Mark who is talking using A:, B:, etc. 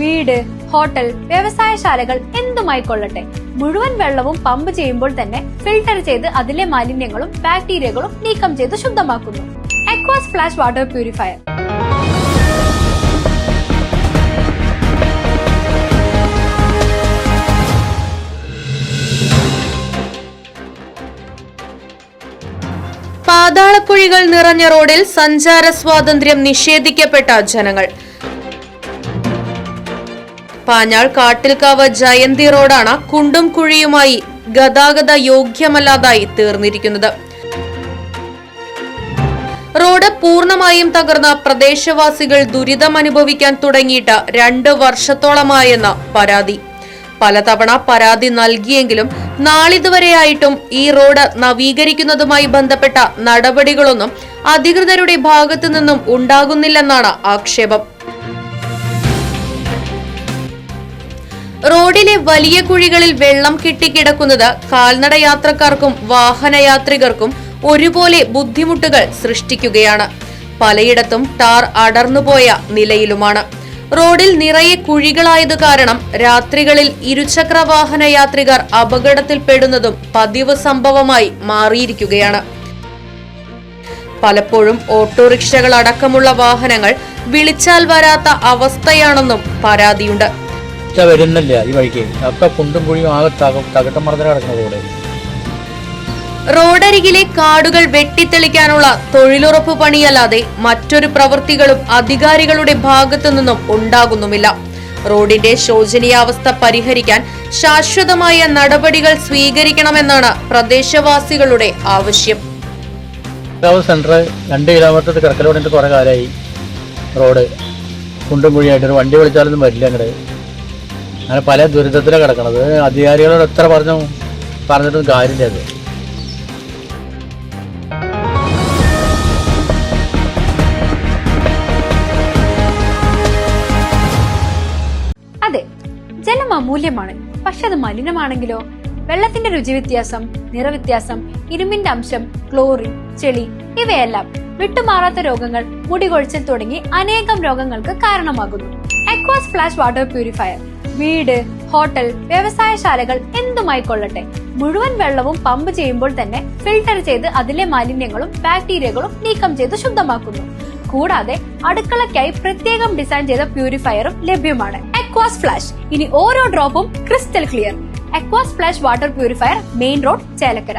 A: വീട്, ഹോട്ടൽ, വ്യവസായശാലകൾ എന്തുമായിക്കൊള്ളട്ടെ, മുഴുവൻ വെള്ളവും പമ്പ് ചെയ്യുമ്പോൾ തന്നെ ഫിൽട്ടർ ചെയ്ത് അതിലെ മാലിന്യങ്ങളും ബാക്ടീരിയകളും നീക്കം ചെയ്ത് ശുദ്ധമാക്കുന്നു. അക്വാസ് ഫ്ലാഷ് വാട്ടർ പ്യൂരിഫയർ.
B: പാതാളക്കുഴികൾ നിറഞ്ഞ റോഡിൽ സഞ്ചാര സ്വാതന്ത്ര്യം നിഷേധിക്കപ്പെട്ട ജനങ്ങൾ. പാഞ്ഞാൾ കാട്ടിൽക്കാവ് ജയന്തി റോഡാണ് കുണ്ടും കുഴിയുമായി ഗതാഗത യോഗ്യമല്ലാതായി തീർന്നിരിക്കുന്നത്. റോഡ് പൂർണ്ണമായും തകർന്ന പ്രദേശവാസികൾ ദുരിതമനുഭവിക്കാൻ തുടങ്ങിയിട്ട് 2 വർഷത്തോളമായെന്ന പരാതി. പലതവണ പരാതി നൽകിയെങ്കിലും നാളിതുവരെയായിട്ടും ഈ റോഡ് നവീകരിക്കുന്നതുമായി ബന്ധപ്പെട്ട നടപടികളൊന്നും അധികൃതരുടെ ഭാഗത്തു നിന്നും ഉണ്ടാകുന്നില്ലെന്നാണ് ആക്ഷേപം. റോഡിലെ വലിയ കുഴികളിൽ വെള്ളം കെട്ടിക്കിടക്കുന്നത് കാൽനട യാത്രക്കാർക്കും വാഹനയാത്രികർക്കും ഒരുപോലെ ബുദ്ധിമുട്ടുകൾ സൃഷ്ടിക്കുകയാണ്. പലയിടത്തും ടാർ അടർന്നുപോയ നിലയിലുമാണ്. റോഡിൽ നിറയെ കുഴികളായത് കാരണം രാത്രികളിൽ ഇരുചക്ര വാഹന യാത്രികർ അപകടത്തിൽപ്പെടുന്നതും പതിവ് സംഭവമായി മാറിയിരിക്കുകയാണ്. പലപ്പോഴും ഓട്ടോറിക്ഷകൾ അടക്കമുള്ള വാഹനങ്ങൾ വിളിച്ചാൽ വരാത്ത അവസ്ഥയാണെന്നും പരാതിയുണ്ട്.
C: വരുന്നില്ല ഈ വഴിക്ക് ഒക്കെ കുണ്ടും കുഴിയും ആകെ തകട്ടം മറന്നു കിടക്കുന്ന റോഡ്.
B: റോഡരികിലെ കാടുകൾ വെട്ടിത്തെളിക്കാനുള്ള തൊഴിലുറപ്പ് പണിയല്ലാതെ മറ്റൊരു പ്രവൃത്തികളും അധികാരികളുടെ ഭാഗത്തു നിന്നും ഉണ്ടാകുന്നുമില്ല. റോഡിന്റെ ശോചനീയാവസ്ഥ പരിഹരിക്കാൻ ശാശ്വതമായ നടപടികൾ സ്വീകരിക്കണമെന്നാണ് പ്രദേശവാസികളുടെ ആവശ്യം.
C: സെന്റർ 2 കിലോമീറ്റർ കിടക്കലോടിന്റെ കുറെ കാലമായി റോഡ് കുണ്ടും കുഴിയായിട്ട് ഒരു വണ്ടി വിളിച്ചാലൊന്നും വരില്ല. അങ്ങോട്ട് അങ്ങനെ പല ദുരിതത്തിലാണ് കിടക്കണത്. അധികാരികളോട് എത്ര പറഞ്ഞിട്ടും കാര്യമില്ല. അത്
A: അതെ, ജലം അമൂല്യമാണ്. പക്ഷെ അത് മലിനമാണെങ്കിലോ? വെള്ളത്തിന്റെ രുചി വ്യത്യാസം, നിറവ്യത്യാസം, ഇരുമ്പിന്റെ അംശം, ക്ലോറിൻ, ചെളി ഇവയെല്ലാം വിട്ടുമാറാത്ത രോഗങ്ങൾ, മുടികൊഴിച്ചിൽ തുടങ്ങി അനേകം രോഗങ്ങൾക്ക് കാരണമാകുന്നു. അക്വാസ് ഫ്ലാഷ് വാട്ടർ പ്യൂരിഫയർ. വീട്, ഹോട്ടൽ, വ്യവസായശാലകൾ എന്തുമായിക്കൊള്ളട്ടെ, മുഴുവൻ വെള്ളവും പമ്പ് ചെയ്യുമ്പോൾ തന്നെ ഫിൽട്ടർ ചെയ്ത് അതിലെ മാലിന്യങ്ങളും ബാക്ടീരിയകളും നീക്കം ചെയ്ത് ശുദ്ധമാക്കുന്നു. കൂടാതെ അടുക്കളയ്ക്കായി പ്രത്യേകം ഡിസൈൻ ചെയ്ത പ്യൂരിഫയറും ലഭ്യമാണ്. Aquas flash. ഇനി ഓരോ ഡ്രോപ്പും crystal clear. Aquas flash water purifier, main road, Chelakkara.